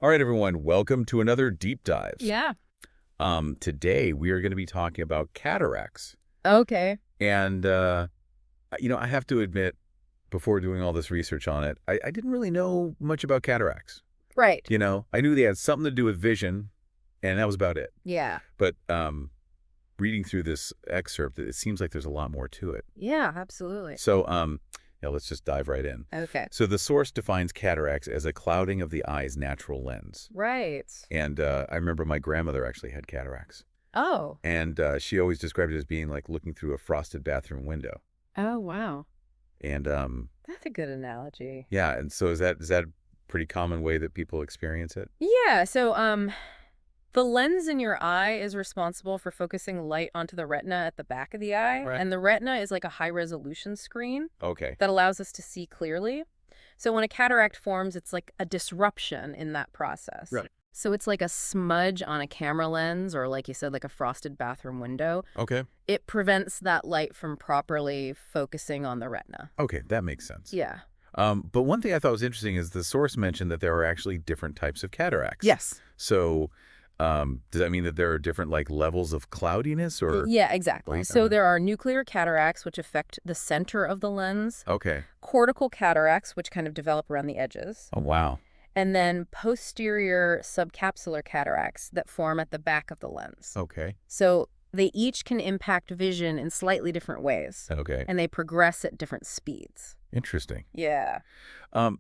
All right, everyone, welcome to another deep dive. Yeah. Today we are going to be talking about cataracts. Okay. And, I have to admit, before doing all this research on it, I didn't really know much about cataracts. Right. I knew they had something to do with vision, and that was about it. Yeah. But reading through this excerpt, it seems like there's a lot more to it. Yeah, absolutely. So, let's just dive right in. Okay. So the source defines cataracts as a clouding of the eye's natural lens. Right. And I remember my grandmother actually had cataracts. Oh. And she always described it as being like looking through a frosted bathroom window. Oh, wow. And That's a good analogy. yeah, and so is that a pretty common way that people experience it? Yeah, so the lens in your eye is responsible for focusing light onto the retina at the back of the eye, Right. and the retina is like a high-resolution screen Okay. that allows us to see clearly. So when a cataract forms, it's like a disruption in that process. Right. So it's like a smudge on a camera lens, or like you said, like a frosted bathroom window. Okay. It prevents that light from properly focusing on the retina. Okay, that makes sense. Yeah. But one thing I thought was interesting is the source mentioned that there are actually different types of cataracts. Yes. So does that mean that there are different like levels of cloudiness or? Yeah, exactly. Right, So okay. there are nuclear cataracts, which affect the center of the lens, Okay. cortical cataracts, which kind of develop around the edges, Oh, wow. and then posterior subcapsular cataracts that form at the back of the lens. Okay. So they each can impact vision in slightly different ways, Okay. and they progress at different speeds. Interesting. Yeah.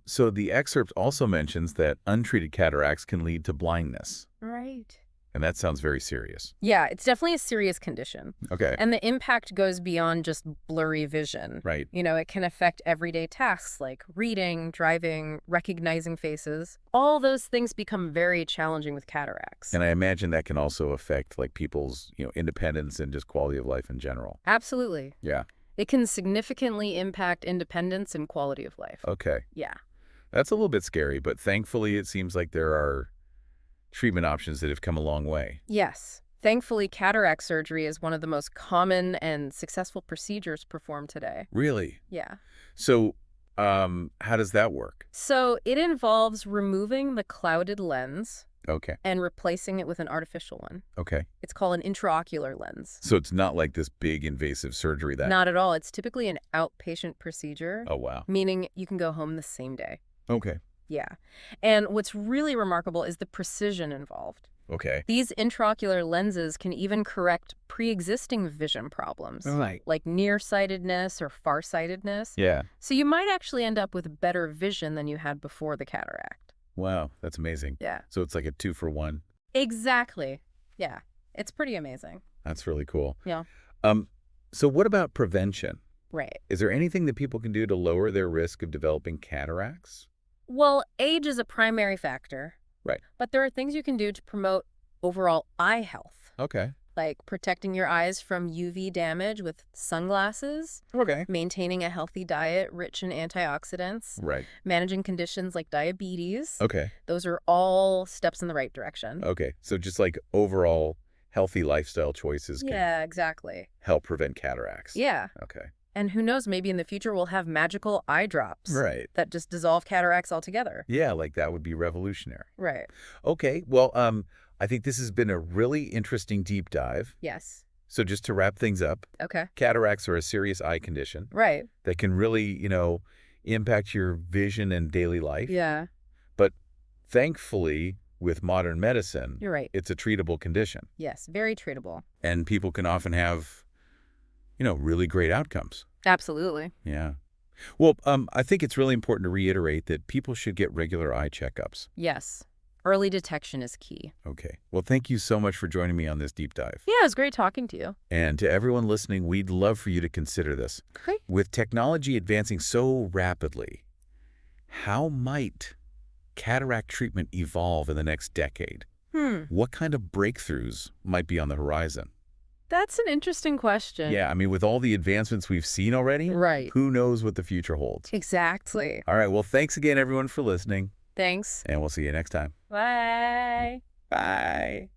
So the excerpt also mentions that untreated cataracts can lead to blindness. Right. And that sounds very serious. Yeah, it's definitely a serious condition. Okay. And the impact goes beyond just blurry vision. Right. It can affect everyday tasks like reading, driving, recognizing faces. All those things become very challenging with cataracts. And I imagine that can also affect like people's, independence and just quality of life in general. Absolutely. Yeah. It can significantly impact independence and quality of life. Okay. Yeah. That's a little bit scary, but thankfully it seems like there are treatment options that have come a long way. Yes. Thankfully, cataract surgery is one of the most common and successful procedures performed today. Really? Yeah. So, how does that work? So it involves removing the clouded lens Okay. and replacing it with an artificial one. Okay. It's called an intraocular lens. So it's not like this big invasive surgery that. Not at all. It's typically an outpatient procedure, Oh, wow. meaning you can go home the same day. Okay. Yeah. And what's really remarkable is the precision involved. Okay. These intraocular lenses can even correct pre-existing vision problems, Right. like nearsightedness or farsightedness. Yeah. So you might actually end up with better vision than you had before the cataract. Wow. That's amazing. Yeah. So it's like a 2-for-1. Exactly. Yeah. It's pretty amazing. That's really cool. Yeah. So what about prevention? Right. Is there anything that people can do to lower their risk of developing cataracts? Well, age is a primary factor. Right. But there are things you can do to promote overall eye health, Okay. like protecting your eyes from UV damage with sunglasses, Okay. maintaining a healthy diet rich in antioxidants, Right. managing conditions like diabetes. Okay. Those are all steps in the right direction. Okay. So just like overall healthy lifestyle choices can Yeah, exactly. help prevent cataracts. Yeah. Okay. And who knows, maybe in the future we'll have magical eye drops Right. that just dissolve cataracts altogether. Yeah, like that would be revolutionary. Right. Okay. Well, I think this has been a really interesting deep dive. Yes. So just to wrap things up, Okay. cataracts are a serious eye condition Right. that can really, impact your vision and daily life. Yeah. But thankfully, with modern medicine, You're right. it's a treatable condition. Yes. Very treatable. And people can often have, really great outcomes. Absolutely. Yeah. Well, I think it's really important to reiterate that people should get regular eye checkups. Yes. Early detection is key. Okay. Well, thank you so much for joining me on this deep dive. Yeah, it was great talking to you. And to everyone listening, we'd love for you to consider this. Great. With technology advancing so rapidly, how might cataract treatment evolve in the next decade? What kind of breakthroughs might be on the horizon? That's an interesting question. Yeah, I mean, with all the advancements we've seen already, Right. who knows what the future holds? Exactly. All right, well, thanks again, everyone, for listening, Thanks. and we'll see you next time. Bye. Bye.